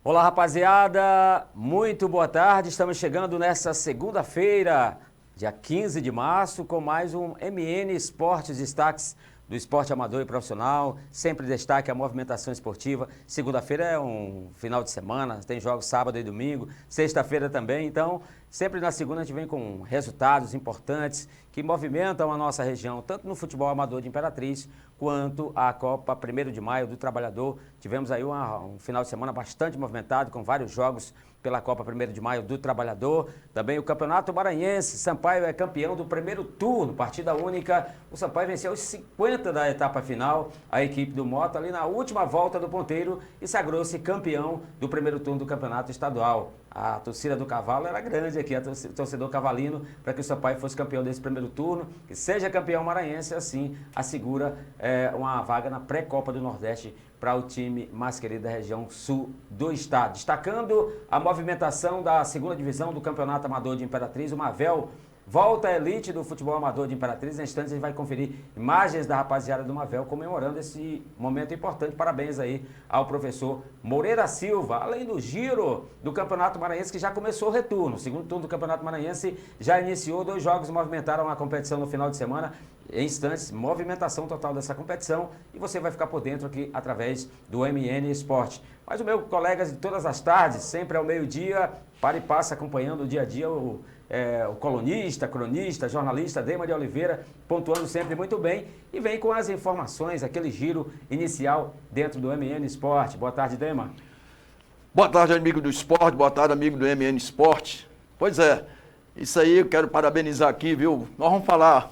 Olá, rapaziada, muito boa tarde. Estamos chegando nessa segunda-feira, dia 15 de março, com mais um MN Esportes, destaques do esporte amador e profissional. Sempre destaque a movimentação esportiva. Segunda-feira é um final de semana, tem jogos sábado e domingo, sexta-feira também. Então, sempre na segunda a gente vem com resultados importantes que movimentam a nossa região, tanto no futebol amador de Imperatriz, quanto a Copa 1º de Maio do Trabalhador. Tivemos aí um final de semana bastante movimentado, com vários jogos pela Copa 1º de Maio do Trabalhador. Também o Campeonato Maranhense, Sampaio é campeão do primeiro turno, partida única. O Sampaio venceu os 50 da etapa final, a equipe do Mota ali na última volta do ponteiro e sagrou-se campeão do primeiro turno do Campeonato Estadual. A torcida do Cavalo era grande aqui, o torcedor cavalino, para que o Sampaio fosse campeão desse primeiro turno, que seja campeão maranhense, assim assegura uma vaga na pré-Copa do Nordeste para o time mais querido da região sul do estado. Destacando a movimentação da segunda divisão do Campeonato Amador de Imperatriz, o Mavel volta à elite do futebol amador de Imperatriz. Em instantes a gente vai conferir imagens da rapaziada do Mavel comemorando esse momento importante. Parabéns aí ao professor Moreira Silva. Além do giro do Campeonato Maranhense, que já começou o retorno. O segundo turno do Campeonato Maranhense já iniciou, 2 jogos movimentaram a competição no final de semana. Em instantes, movimentação total dessa competição e você vai ficar por dentro aqui através do MN Esporte. Mas o meu colega de todas as tardes, sempre ao meio-dia, para e passa acompanhando o dia a dia o colunista, cronista, jornalista Dema de Oliveira, pontuando sempre muito bem e vem com as informações, aquele giro inicial dentro do MN Esporte. Boa tarde, Dema. Boa tarde, amigo do esporte, boa tarde, amigo do MN Esporte. Pois é, isso aí eu quero parabenizar aqui, viu? Nós vamos falar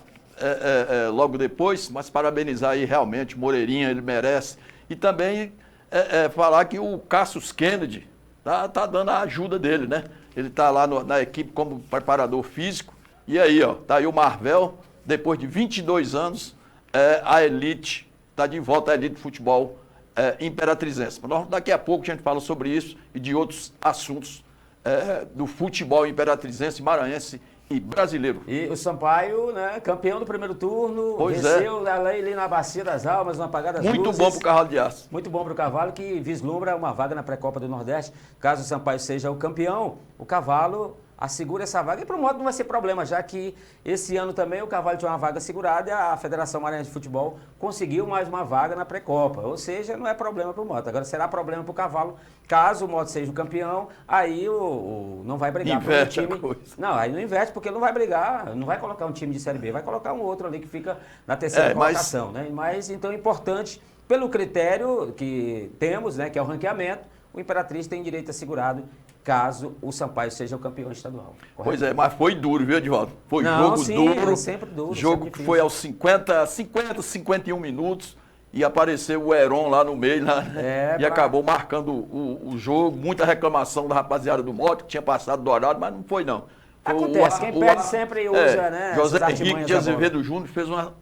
logo depois, mas parabenizar aí realmente o Moreirinha, ele merece. E também falar que o Cassius Kennedy tá dando a ajuda dele, né? Ele está lá na equipe como preparador físico. E aí, ó, tá aí o Marvel, depois de 22 anos, a elite, está de volta à elite de futebol imperatrizense. Mas daqui a pouco a gente fala sobre isso e de outros assuntos do futebol imperatrizense, maranhense e brasileiro. E o Sampaio, né, campeão do primeiro turno, pois venceu ali na Bacia das Almas, no Apagar das Luzes. Muito bom para o Cavalo de Aço. Muito bom para o Cavalo, que vislumbra uma vaga na pré-Copa do Nordeste. Caso o Sampaio seja o campeão, o Cavalo assegura essa vaga. E para o modo não vai ser problema, já que esse ano também o Cavalo tinha uma vaga segurada e a Federação Maranhense de Futebol conseguiu mais uma vaga na pré-Copa. Ou seja, não é problema para o Moto. Agora será problema para o Cavalo. Caso o Moto seja o campeão, aí não vai brigar inverte pelo time. Não, aí não inverte, porque não vai brigar, não vai colocar um time de Série B, vai colocar um outro ali que fica na terceira colocação, né? Mas então é importante, pelo critério que temos, né, que é o ranqueamento, o Imperatriz tem direito assegurado caso o Sampaio seja o campeão estadual. Correto? Pois é, mas foi duro, viu, Edivaldo? Foi Não, jogo sim, duro. É sempre duro. Jogo sempre que foi aos 51 minutos e apareceu o Heron lá no meio e acabou marcando o jogo. Muita reclamação da rapaziada do Moto, que tinha passado do horário, mas não foi não. Acontece, quem perde sempre usa, né? José Henrique de Azevedo Júnior fez uma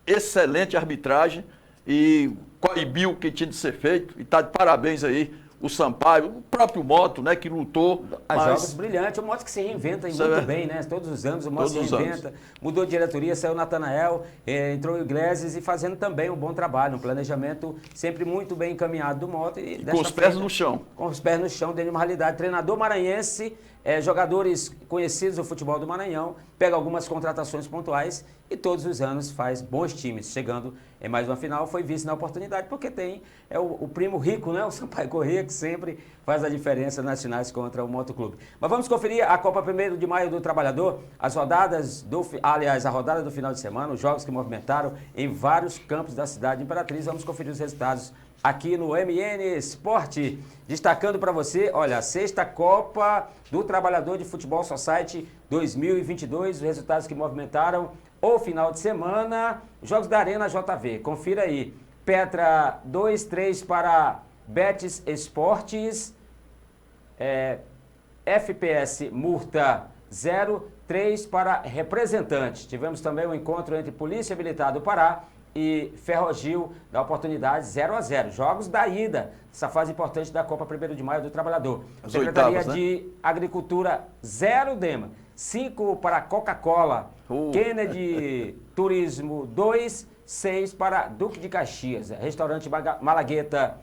excelente arbitragem e coibiu o que tinha de ser feito. E está de parabéns aí o Sampaio, o próprio Moto, né, que lutou. Jogos brilhantes, o Moto que se reinventa muito bem, né? Todos os anos o Moto se reinventa, mudou de diretoria, saiu o Natanael, entrou o Iglesias e fazendo também um bom trabalho, um planejamento sempre muito bem encaminhado do Moto. E com os pés no chão. Com os pés no chão, dentro de uma realidade. Treinador maranhense, jogadores conhecidos do futebol do Maranhão, pega algumas contratações pontuais e todos os anos faz bons times. Chegando em mais uma final, foi vice na oportunidade, porque tem o primo rico, né? O Sampaio Corrêa, que sempre faz a diferença nas finais contra o Motoclube. Mas vamos conferir a Copa 1º de Maio do Trabalhador, as rodadas a rodada do final de semana, os jogos que movimentaram em vários campos da cidade de Imperatriz. Vamos conferir os resultados aqui no MN Esporte, destacando para você, olha, a 6ª Copa do Trabalhador de Futebol Society 2022, os resultados que movimentaram o final de semana, jogos da Arena JV, confira aí, Petra 2-3 para Betis Esportes, FPS Murta 0-3 para Representantes. Tivemos também um encontro entre Polícia Militar do Pará e Ferrogil da oportunidade 0-0. Jogos da ida, essa fase importante da Copa 1º de Maio do Trabalhador. As Secretaria oitavas, de Agricultura 0, Dema. 5 para Coca-Cola. Kennedy Turismo 2, 6 para Duque de Caxias. Restaurante Malagueta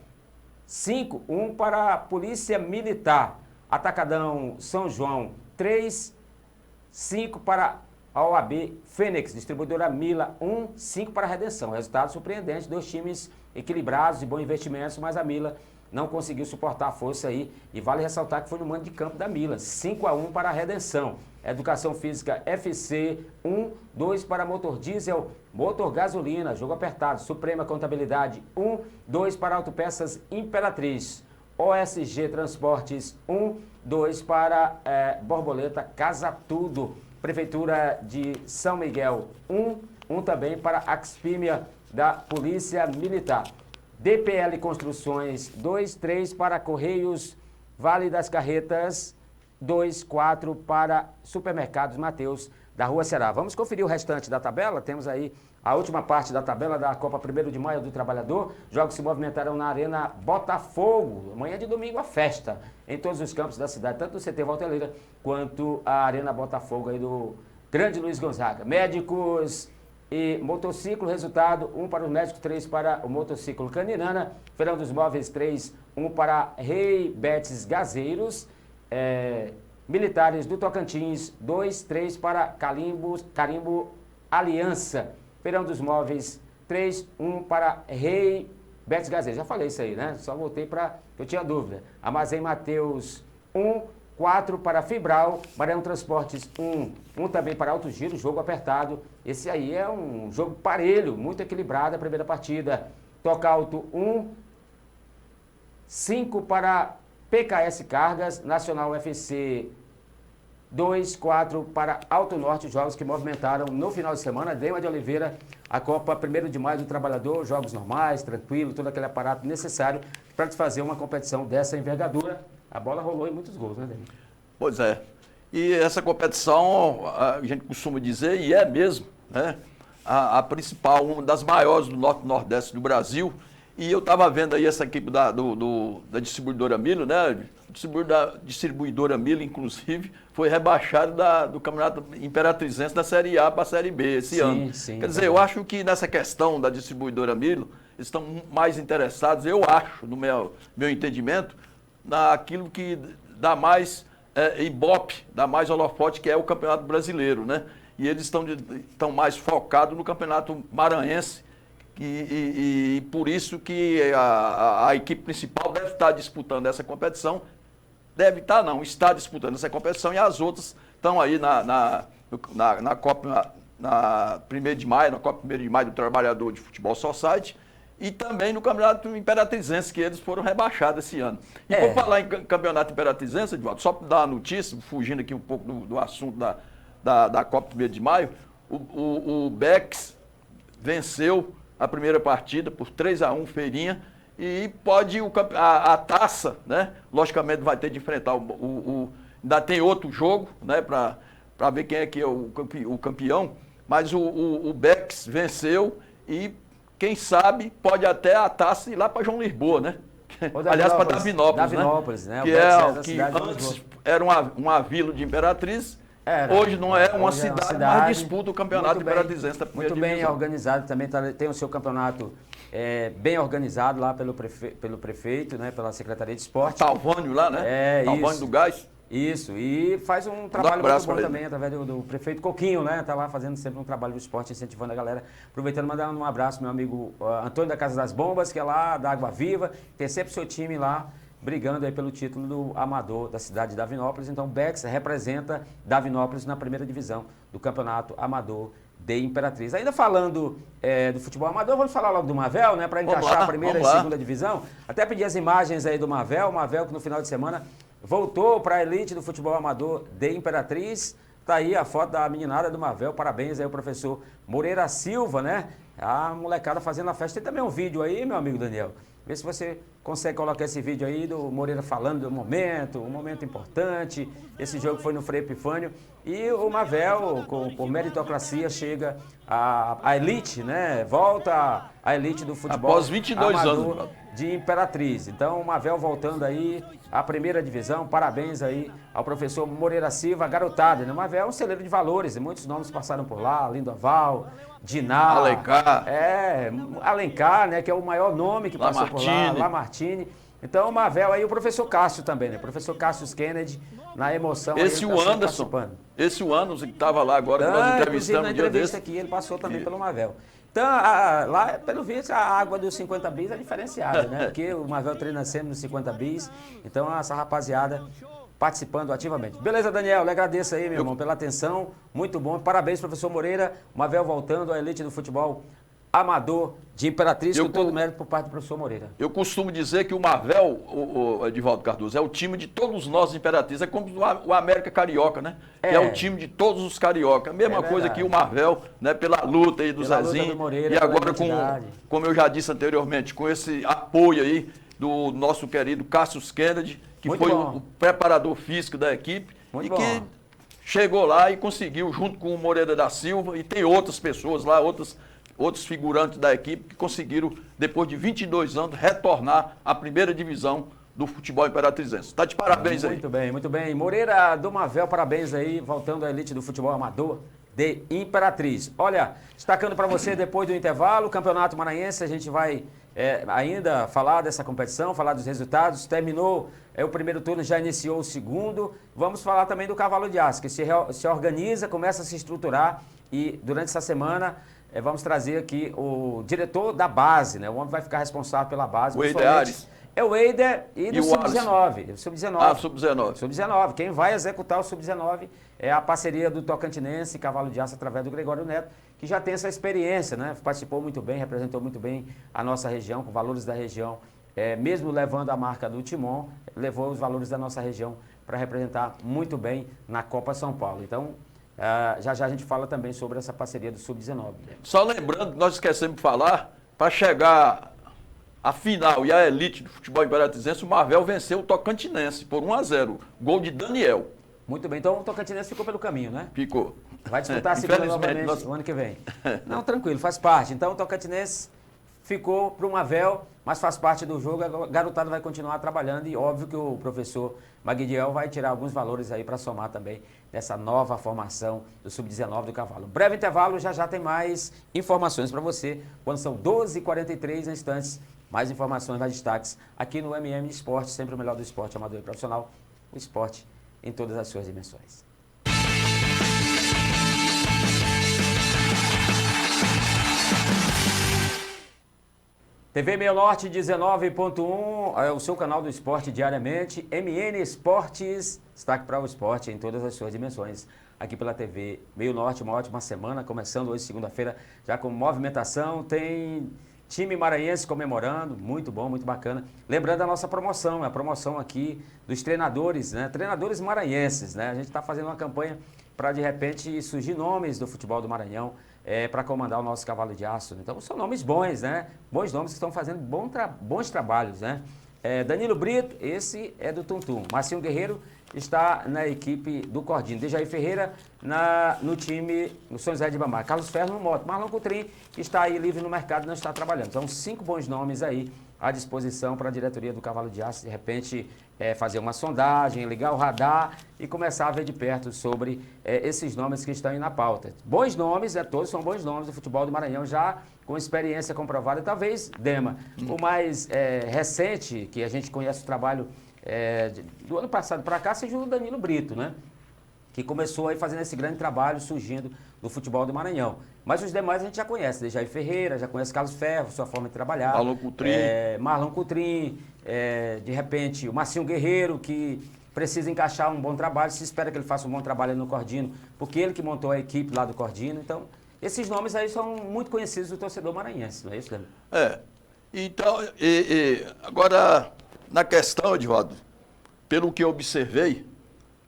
5-1 para a Polícia Militar. Atacadão São João 3-5 para a OAB Fênix. Distribuidora Mila 1-5 para a Redenção. Resultado surpreendente, 2 times equilibrados e bons investimentos, mas a Mila não conseguiu suportar a força aí. E vale ressaltar que foi no mando de campo da Mila. 5-1 para a Redenção. Educação Física FC 1-2 para Motor Diesel, Motor Gasolina, jogo apertado. Suprema Contabilidade 1-2 para Autopeças Imperatriz. OSG Transportes 1-2 para Borboleta Casa Tudo. Prefeitura de São Miguel 1 também para Axfímia da Polícia Militar. DPL Construções 2-3 para Correios Vale das Carretas, 2-4 para Supermercados Mateus da Rua Ceará. Vamos conferir o restante da tabela. Temos aí a última parte da tabela da Copa 1º de Maio do Trabalhador. Jogos se movimentarão na Arena Botafogo. Amanhã de domingo a festa em todos os campos da cidade, tanto no CT Valteleira quanto a Arena Botafogo aí do Grande Luiz Gonzaga. Médicos e motociclo, resultado 1 para o médico, 3 para o motociclo Caninana. Feirão dos Móveis 3, 1 para Rei Betes Gazeiros. Militares do Tocantins 2-3 para Carimbo Aliança. Feirão dos Móveis 3-1 para Rei Betes Gazeiros. Já falei isso aí, né? Só voltei para eu tinha dúvida. Armazém Mateus 1-4 para Fibral. Maranhão Transportes 1 também para Alto Giro, jogo apertado. Esse aí é um jogo parelho, muito equilibrado a primeira partida. Toca Alto 5 para PKS Cargas, Nacional UFC 2-4 para Alto Norte, jogos que movimentaram no final de semana. Deima de Oliveira, a Copa 1º de Maio do Trabalhador, jogos normais, tranquilo, todo aquele aparato necessário para fazer uma competição dessa envergadura. A bola rolou em muitos gols, né, Deima? Pois é. E essa competição, a gente costuma dizer, e é mesmo, né, a principal, uma das maiores do Norte e Nordeste do Brasil. E eu estava vendo aí essa equipe da distribuidora Milo, né? Distribuidora Milo, inclusive, foi rebaixada do Campeonato Imperatrizense da Série A para a Série B esse ano. Sim, quer dizer, eu acho que nessa questão da distribuidora Milo, eles estão mais interessados, eu acho, no meu entendimento, naquilo que dá mais ibope, dá mais holofote, que é o Campeonato Brasileiro, né? E eles estão mais focados no Campeonato Maranhense. E por isso que a equipe principal deve estar disputando essa competição, está disputando essa competição, e as outras estão aí na Copa, na 1º de Maio, na Copa 1º de Maio do Trabalhador de Futebol Society, e também no Campeonato Imperatrizense, que eles foram rebaixados esse ano. E por falar em Campeonato Imperatrizense, Edvaldo, só para dar uma notícia, fugindo aqui um pouco do assunto da Copa 1º de Maio, o Bex venceu a primeira partida por 3-1, Feirinha, e pode a taça, né? Logicamente vai ter de enfrentar ainda tem outro jogo, né? Para ver quem é que é o campeão, mas o Bex venceu e quem sabe pode até a taça ir lá para João Lisboa, né? Aliás, para Davinópolis, né? Que antes era uma vila de Imperatriz. Hoje não é uma cidade, mas disputa o campeonato Imperatrizense da primeira divisão. Muito bem organizado, também tem o seu campeonato bem organizado lá pelo prefeito, né, pela Secretaria de Esporte. Talvânio lá, né? Talvânio do Gás. Isso, e faz um trabalho muito bom também, através do prefeito Coquinho, né? Tá lá fazendo sempre um trabalho do esporte, incentivando a galera. Aproveitando, mandar um abraço ao meu amigo Antônio da Casa das Bombas, que é lá da Água Viva, tem sempre o seu time lá, brigando aí pelo título do amador da cidade de Davinópolis. Então, o Bex representa Davinópolis na primeira divisão do Campeonato Amador de Imperatriz. Ainda falando do futebol amador, vamos falar logo do Mavel, né? Para encaixar a primeira e segunda divisão. Até pedir as imagens aí do Mavel. O Mavel que no final de semana voltou para a elite do futebol amador de Imperatriz. Tá aí a foto da meninada do Mavel. Parabéns aí ao professor Moreira Silva, né? A molecada fazendo a festa. Tem também um vídeo aí, meu amigo Daniel. Vê se você consegue colocar esse vídeo aí do Moreira falando do momento, um momento importante. Esse jogo foi no Frei Epifânio. E o Mavel, por meritocracia, chega à elite, né? Volta à elite do futebol após 22 anos de Imperatriz. Então, o Mavel voltando aí à primeira divisão. Parabéns aí ao professor Moreira Silva, garotada, né? O Mavel é um celeiro de valores, muitos nomes passaram por lá, Lindoval, Dinar, Alencar. Alencar, né, que é o maior nome que passou por lá, Lamartine. Então, o Mavel aí, o professor Cássio também, né? Professor Cássio Kennedy, na emoção. Esse aí, o Anderson, esse o Anderson que estava lá agora, que nós entrevistamos na um dia entrevista desse. aqui, ele passou também pelo Mavel. Então, lá, pelo visto, a água dos 50 bis é diferenciada, né? Porque o Mavel treina sempre nos 50 bis, então essa rapaziada participando ativamente. Beleza, Daniel, eu agradeço aí, meu irmão, pela atenção, muito bom. Parabéns, professor Moreira, o Mavel voltando à elite do futebol amador de Imperatriz, com todo mérito por parte do professor Moreira. Eu costumo dizer que o Mavel, o Edivaldo Cardoso, é o time de todos nós Imperatriz, é como o América Carioca, né? É o time de todos os carioca. Mesma coisa que o Mavel, né? Pela luta aí do Zezinho. Do Moreira, e agora como eu já disse anteriormente, com esse apoio aí do nosso querido Cássio Kennedy, que foi o preparador físico da equipe que chegou lá e conseguiu, junto com o Moreira da Silva, e tem outras pessoas lá, outros figurantes da equipe que conseguiram, depois de 22 anos, retornar à primeira divisão do futebol imperatrizense. Está de parabéns aí. Muito bem, muito bem. Moreira do Mavel, parabéns aí, voltando à elite do futebol amador de Imperatriz. Olha, destacando para você, depois do intervalo, o Campeonato Maranhense, a gente vai ainda falar dessa competição, falar dos resultados. Terminou o primeiro turno, já iniciou o segundo. Vamos falar também do Cavalo de Aço, que se organiza, começa a se estruturar e durante essa semana vamos trazer aqui o diretor da base, né? O homem vai ficar responsável pela base. O Eider Ares. É o Eider e do Sub-19. Sub-19. Sub-19. Quem vai executar o Sub-19 é a parceria do Tocantinense Cavalo de Aço através do Gregório Neto, que já tem essa experiência, né? Participou muito bem, representou muito bem a nossa região, com valores da região, mesmo levando a marca do Timon, levou os valores da nossa região para representar muito bem na Copa São Paulo. Então, já a gente fala também sobre essa parceria do Sub-19. Só lembrando, nós esquecemos de falar, para chegar à final e à elite do futebol imperatrizense, o Mavel venceu o Tocantinense por 1-0. Gol de Daniel. Muito bem, então o Tocantinense ficou pelo caminho, né? Ficou. Vai disputar a segunda novamente no ano que vem. Não, tranquilo, faz parte. Então o Tocantinense ficou para o Mavel, mas faz parte do jogo, a garotada vai continuar trabalhando e óbvio que o professor Magdiel vai tirar alguns valores aí para somar também nessa nova formação do Sub-19 do Cavalo. Breve intervalo, já tem mais informações para você, quando são 12h43 instantes, mais informações, mais destaques aqui no MM Esporte, sempre o melhor do esporte amador e profissional, o esporte em todas as suas dimensões. TV Meio Norte 19.1 é o seu canal do esporte diariamente. MN Esportes, destaque para o esporte em todas as suas dimensões. Aqui pela TV Meio Norte, uma ótima semana, começando hoje, segunda-feira, já com movimentação. Tem time maranhense comemorando, muito bom, muito bacana. Lembrando a nossa promoção, a promoção aqui dos treinadores, né? Treinadores maranhenses, né? A gente está fazendo uma campanha para, de repente, surgir nomes do futebol do Maranhão, para comandar o nosso Cavalo de Aço. Então, são nomes bons, né? Bons nomes que estão fazendo bons trabalhos, né? Danilo Brito, esse é do Tuntum. Marcinho Guerreiro está na equipe do Cordinho. Dejair Ferreira no time no São José de Ibamar. Carlos Ferro no Moto. Marlon Coutrin está aí livre no mercado e não está trabalhando. São 5 bons nomes aí à disposição para a diretoria do Cavalo de Aço, de repente fazer uma sondagem, ligar o radar e começar a ver de perto sobre esses nomes que estão aí na pauta. Bons nomes, todos são bons nomes do futebol do Maranhão, já com experiência comprovada. Talvez, Dema, o mais recente, que a gente conhece o trabalho do ano passado para cá, seja o Danilo Brito, né? Que começou aí fazendo esse grande trabalho, surgindo do futebol do Maranhão. Mas os demais a gente já conhece, Dejair Ferreira, já conhece Carlos Ferro, sua forma de trabalhar. Marlon Coutrin, de repente o Marcinho Guerreiro, que precisa encaixar um bom trabalho, se espera que ele faça um bom trabalho no Cordino, porque ele que montou a equipe lá do Cordino. Então, esses nomes aí são muito conhecidos do torcedor maranhense, não é isso, Daniel? Então, agora, na questão, Edivaldo, pelo que eu observei,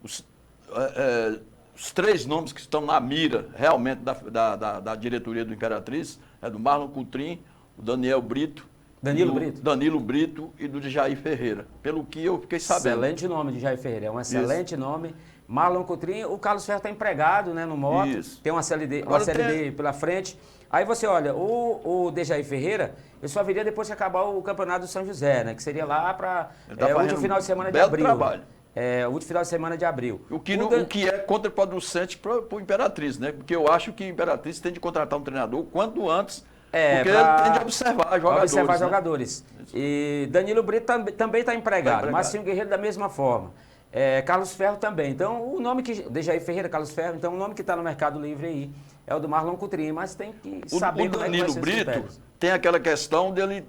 os 3 nomes que estão na mira, realmente, da diretoria do Imperatriz, é do Marlon Coutrin, o Danilo Brito e do Dejair Ferreira. Pelo que eu fiquei sabendo. Excelente nome, Dejair Ferreira, é um excelente nome. Marlon Coutrin, o Carlos Ferro está empregado, né, no Moto, tem uma Série D pela frente. Aí você olha, o Dejair Ferreira, ele só viria depois que acabar o campeonato do São José, né, que seria lá para o último final de semana de abril. Trabalho. O último final de semana de abril. O que é contraproducente para o Imperatriz, né? Porque eu acho que o Imperatriz tem de contratar um treinador quanto antes Porque ele tem de observar jogadores. Observar jogadores. E Danilo Brito também está empregado. Marcinho Guerreiro da mesma forma. Carlos Ferro também. Então, o nome que... Dejaí Ferreira, Carlos Ferro. Então, o nome que está no mercado livre aí é o do Marlon Coutrinho. Mas tem que saber o Danilo Brito tem aquela questão dele...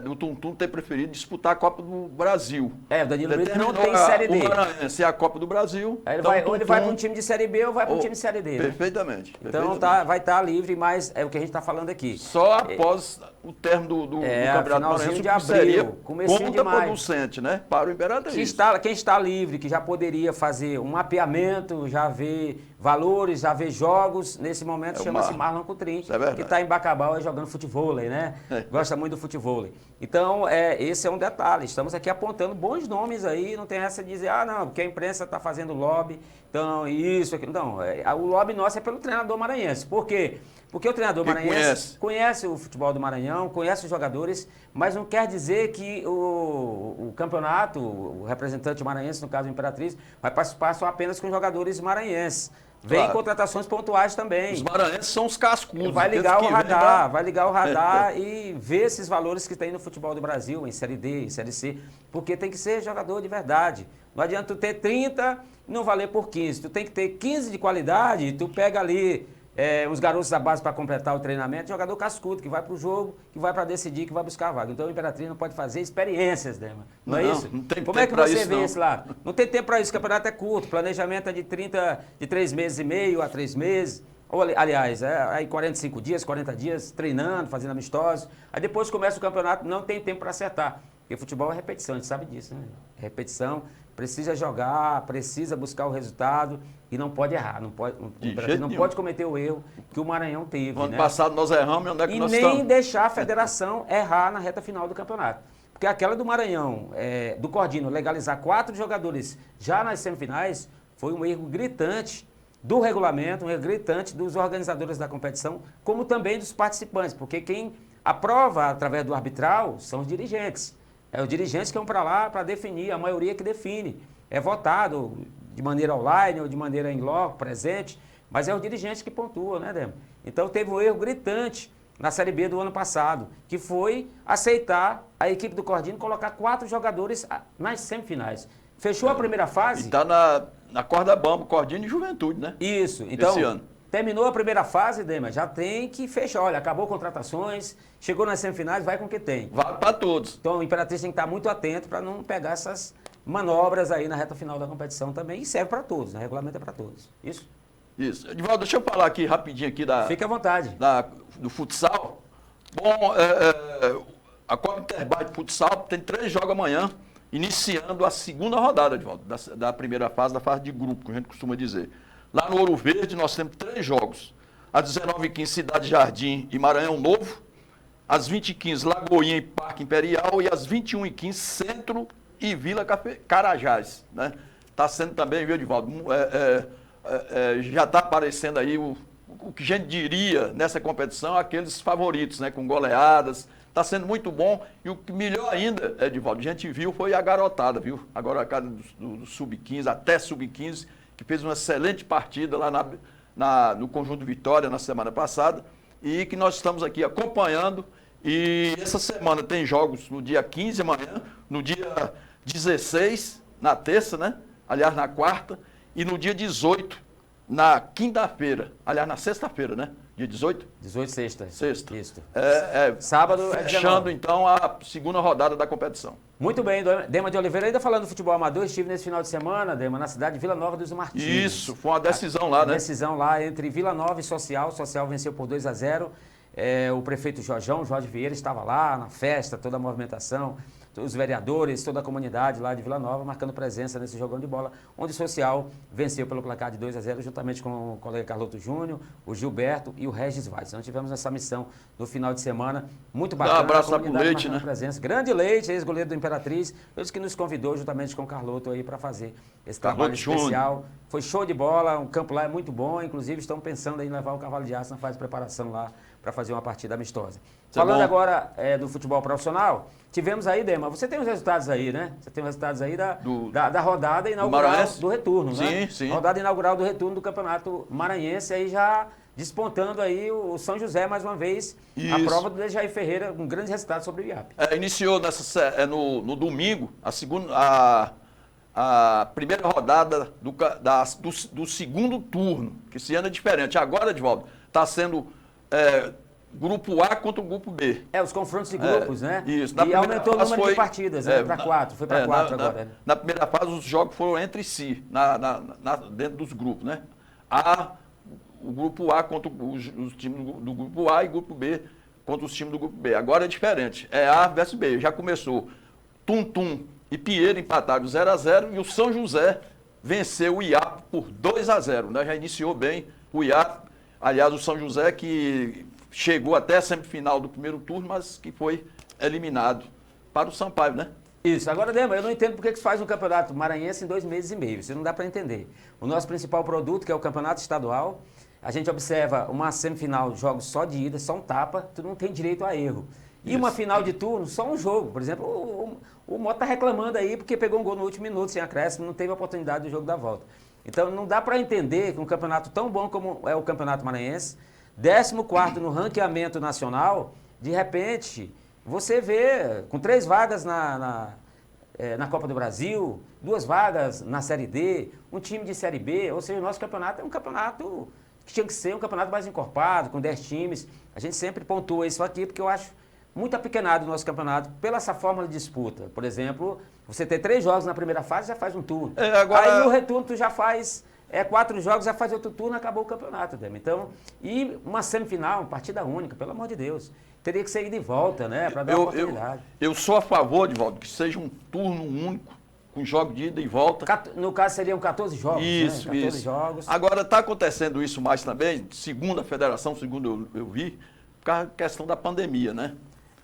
do Tum-Tum ter preferido disputar a Copa do Brasil. O Danilo Brito não tem Série D. O Maranhense é a Copa do Brasil. Ou ele vai para um time de Série B ou vai para um time de Série D. Perfeitamente. Então vai estar livre, mas é o que a gente está falando aqui. Só após o término do Campeonato Maranhense, de abril, comecinho de maio. Producente, né? Para o Imperatriz. Quem está livre, que já poderia fazer um mapeamento, já ver valores, já ver jogos, nesse momento chama-se Marlon Coutrinho, que está em Bacabal jogando futevôlei, né? Gosta muito do futevôlei. Então, esse é um detalhe. Estamos aqui apontando bons nomes aí, não tem essa de dizer, não, porque a imprensa está fazendo lobby, então isso, aquilo. Não, o lobby nosso é pelo treinador maranhense. Por quê? Porque o treinador maranhense conhece o futebol do Maranhão, conhece os jogadores, mas não quer dizer que o campeonato, o representante maranhense, no caso o Imperatriz, vai participar só apenas com jogadores maranhenses. Vem contratações pontuais também. Os maranhenses são os cascudos. Vai ligar o radar e ver esses valores que tem no futebol do Brasil, em Série D, em Série C, porque tem que ser jogador de verdade. Não adianta tu ter 30 e não valer por 15. Tu tem que ter 15 de qualidade e tu pega ali uns garotos da base para completar o treinamento, jogador cascudo, que vai para o jogo, que vai para decidir, que vai buscar a vaga. Então o Imperatriz não pode fazer experiências, né, mano? Não é isso? Não tem Como é que você vê isso lá? Não tem tempo para isso, o campeonato é curto, planejamento é de 3 meses e meio a 3 meses. Ou, aliás, aí 45 dias, 40 dias, treinando, fazendo amistosos. Aí depois começa o campeonato, não tem tempo para acertar. Porque futebol é repetição, a gente sabe disso, né? Repetição, precisa jogar, precisa buscar o resultado e não pode errar. Não pode cometer o erro que o Maranhão teve. No ano passado nós erramos e onde é que nós estamos? E nem deixar a federação errar na reta final do campeonato. Porque aquela do Maranhão, do Cordino, legalizar 4 jogadores já nas semifinais, foi um erro gritante do regulamento, um erro gritante dos organizadores da competição, como também dos participantes, porque quem aprova através do arbitral são os dirigentes. Os dirigentes que vão para lá para definir, a maioria que define. É votado de maneira online ou de maneira em loco, presente, mas é os dirigentes que pontuam, né, Dema? Então teve um erro gritante na Série B do ano passado, que foi aceitar a equipe do Cordino colocar 4 jogadores nas semifinais. Fechou a primeira fase. E está na corda bamba, Cordino e Juventude, né? Isso. Então, esse ano. Terminou a primeira fase, Dema, já tem que fechar. Olha, acabou contratações, chegou nas semifinais, vai com o que tem. Vai para todos. Então o Imperatriz tem que estar muito atento para não pegar essas manobras aí na reta final da competição também. E serve para todos, né? O regulamento é para todos. Isso? Isso. Edivaldo, deixa eu falar aqui rapidinho aqui Fique à vontade. Do futsal. Bom, a Copa Interbay de Futsal tem 3 jogos amanhã, iniciando a segunda rodada, Edivaldo, da primeira fase, da fase de grupo, que a gente costuma dizer. Lá no Ouro Verde nós temos 3 jogos. Às 19h15, Cidade Jardim e Maranhão Novo. Às 20h15, Lagoinha e Parque Imperial. E às 21h15, Centro e Vila Carajás. Né? Está sendo também, viu, Edivaldo? Já está aparecendo aí o que a gente diria nessa competição, aqueles favoritos, né? Com goleadas. Está sendo muito bom. E o que melhor ainda, Edivaldo, a gente viu foi a garotada, viu? Agora a cada do Sub-15 até Sub-15, que fez uma excelente partida lá no Conjunto Vitória na semana passada e que nós estamos aqui acompanhando. E essa semana tem jogos no dia 15 amanhã, no dia 16, na terça, né? Aliás, na quarta, e no dia 18, na quinta-feira. Aliás, na sexta-feira, né? Dia 18? 18, sexta. Sexta. Isso. Sábado fechando, então, a segunda rodada da competição. Muito bem, Dema de Oliveira, ainda falando do futebol amador, estive nesse final de semana, Dema, na cidade de Vila Nova dos Martins. Isso, foi uma decisão lá, né? Decisão lá entre Vila Nova e Social. Social venceu por 2-0. O prefeito Jorge Vieira, estava lá na festa, toda a movimentação, os vereadores, toda a comunidade lá de Vila Nova, marcando presença nesse jogão de bola, onde Social venceu pelo placar de 2-0, juntamente com o colega Carloto Júnior, o Gilberto e o Regis Vaz. Então tivemos essa missão no final de semana, muito bacana. Um abraço lá pro Leite, né? Presença. Grande Leite, ex-goleiro do Imperatriz, ele que nos convidou juntamente com o Carloto aí para fazer esse trabalho especial. Foi show de bola, o campo lá é muito bom, inclusive estão pensando em levar o Cavalo de Aço na fase de preparação lá para fazer uma partida amistosa. Falando agora do futebol profissional, tivemos aí, Dema, você tem os resultados aí, né? Você tem os resultados aí da rodada inaugural do retorno, né? Sim. Rodada inaugural do retorno do Campeonato Maranhense, aí já despontando aí o São José mais uma vez, a Isso. prova do Dejaí Ferreira, um grande resultado sobre o IAP. Iniciou no domingo a primeira rodada do segundo turno, que esse ano é diferente. Agora, Edvaldo, está sendo grupo A contra o grupo B. Os confrontos de grupos, né? Isso. E aumentou o número de partidas, né? Para 4, foi para 4 agora. Na primeira fase, os jogos foram entre si, dentro dos grupos, né? O grupo A contra os times do grupo A e o grupo B contra os times do grupo B. Agora é diferente, é A versus B. Já começou Tum e Pinheiro empataram 0-0 e o São José venceu o IAP por 2-0, né? Já iniciou bem o IAP. Aliás, o São José que chegou até a semifinal do primeiro turno, mas que foi eliminado para o Sampaio, né? Isso. Agora, Dema, eu não entendo por que se faz um campeonato maranhense em 2 meses e meio. Isso não dá para entender. O nosso principal produto, que é o campeonato estadual, a gente observa uma semifinal, jogos só de ida, só um tapa, tu não tem direito a erro. E uma final de turno, só um jogo. Por exemplo, o Mota está reclamando aí porque pegou um gol no último minuto, sem acréscimo, não teve a oportunidade do jogo da volta. Então, não dá para entender que um campeonato tão bom como é o Campeonato Maranhense, 14º no ranqueamento nacional, de repente, você vê com 3 vagas na Copa do Brasil, 2 vagas na Série D, um time de Série B, ou seja, o nosso campeonato é um campeonato que tinha que ser um campeonato mais encorpado, com 10 times. A gente sempre pontua isso aqui, porque eu acho muito apequenado o nosso campeonato pela essa fórmula de disputa. Por exemplo, você ter 3 jogos na primeira fase, já faz um turno. Aí no retorno tu já faz 4 jogos, já faz outro turno, acabou o campeonato, Dema. Então, e uma semifinal, uma partida única, pelo amor de Deus. Teria que ser ida e volta, né? Para dar oportunidade. Eu sou a favor, Edvaldo, que seja um turno único, com jogo de ida e volta. No caso, seriam 14 jogos. Isso, né? 14 isso. jogos. Agora, está acontecendo isso mais também, segundo a federação, segundo eu vi, por causa da questão da pandemia, né?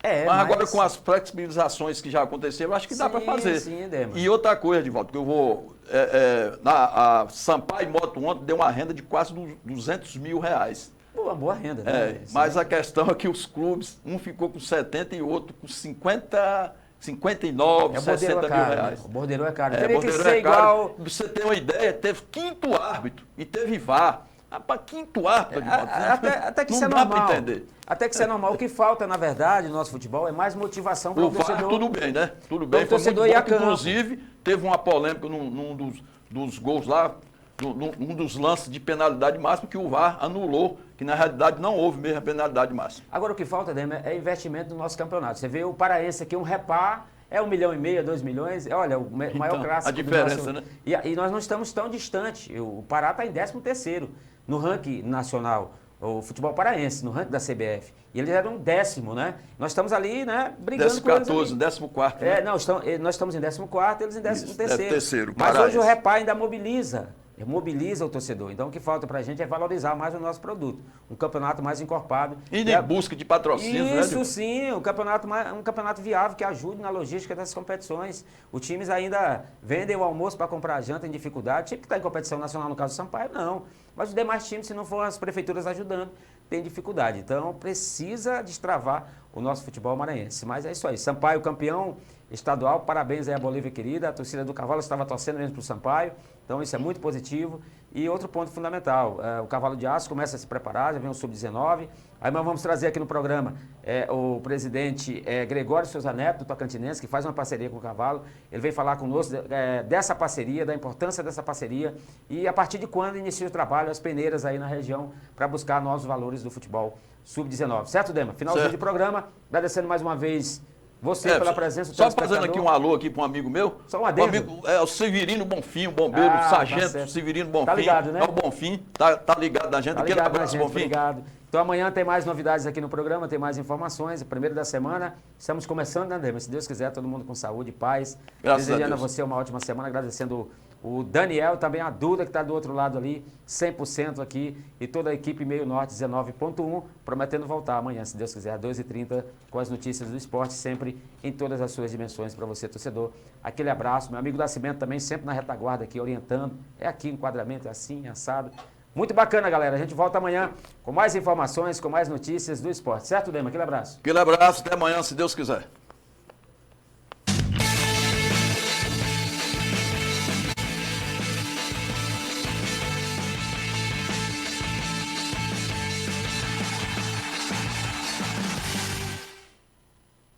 Mas agora, com as flexibilizações que já aconteceram, eu acho que dá para fazer. Sim, Dema. E outra coisa, Edvaldo, que eu vou... a Sampaio Moto ontem deu uma renda de quase R$200 mil. Uma boa renda, né? Mas a questão é que os clubes, um ficou com 70 e outro com 59, 60 mil reais. O bordeiro é caro. Teria que ser igual... Pra você ter uma ideia, teve 5º árbitro e teve VAR. Para 5º árbitro, até que isso é normal. Pra entender. Até que isso é normal. O que falta, na verdade, no nosso futebol é mais motivação para o torcedor. Tudo bem, né? Tudo bem. Foi muito bom, inclusive, teve uma polêmica num dos gols lá, num dos lances de penalidade máxima que o VAR anulou, que na realidade não houve mesmo a penalidade máxima. Agora o que falta, Dema, é investimento no nosso campeonato. Você vê o Paraense aqui, um repar, é 1,5 milhão, 2 milhões, olha, o maior clássico. A diferença, né? E nós não estamos tão distantes. O Pará está em 13º no ranking nacional, o futebol paraense, no ranking da CBF. E eles eram 10º, né? Nós estamos ali, né, brigando com eles. 14º. Né? Não, nós estamos em 14º, eles em 13º. Mas Paraense. hoje o repar ainda mobiliza o torcedor. Então o que falta pra gente é valorizar mais o nosso produto. Um campeonato mais encorpado. E em busca de patrocínio, né? Isso sim, um campeonato viável que ajude na logística das competições. Os times ainda vendem o almoço para comprar a janta em dificuldade. O time que está em competição nacional, no caso do Sampaio, não. Mas os demais times, se não for as prefeituras ajudando, tem dificuldade. Então precisa destravar o nosso futebol maranhense. Mas é isso aí. Sampaio campeão estadual, parabéns aí à Bolívia querida. A torcida do Cavalo estava torcendo mesmo para o Sampaio. Então isso é muito positivo. E outro ponto fundamental, o Cavalo de Aço começa a se preparar, já vem o Sub-19. Aí nós vamos trazer aqui no programa o presidente Gregório Souza Neto, do Tocantinense, que faz uma parceria com o Cavalo. Ele vem falar conosco dessa parceria, da importância dessa parceria e a partir de quando inicia o trabalho, as peneiras aí na região, para buscar novos valores do futebol Sub-19. Certo, Dema? Finalzinho de programa, agradecendo mais uma vez você pela presença do Só fazendo aqui um alô aqui para um amigo meu. Só um adendo. O Severino Bonfim, o bombeiro, o sargento Severino Bonfim. Tá ligado, né? É o Bonfim, tá ligado na gente. Aquele abraço, Bonfim. Obrigado. Então amanhã tem mais novidades aqui no programa, tem mais informações. Primeiro da semana, estamos começando, né, Dema? Se Deus quiser, todo mundo com saúde, paz. Desejando a você uma ótima semana, agradecendo o Daniel, também a Duda, que está do outro lado ali, 100% aqui, e toda a equipe Meio Norte 19.1, prometendo voltar amanhã, se Deus quiser, às 2h30, com as notícias do esporte, sempre em todas as suas dimensões para você, torcedor. Aquele abraço, meu amigo Nascimento também, sempre na retaguarda aqui, orientando. É aqui, enquadramento, é assim, assado. Muito bacana, galera. A gente volta amanhã com mais informações, com mais notícias do esporte. Certo, Dema? Aquele abraço. Aquele abraço, até amanhã, se Deus quiser.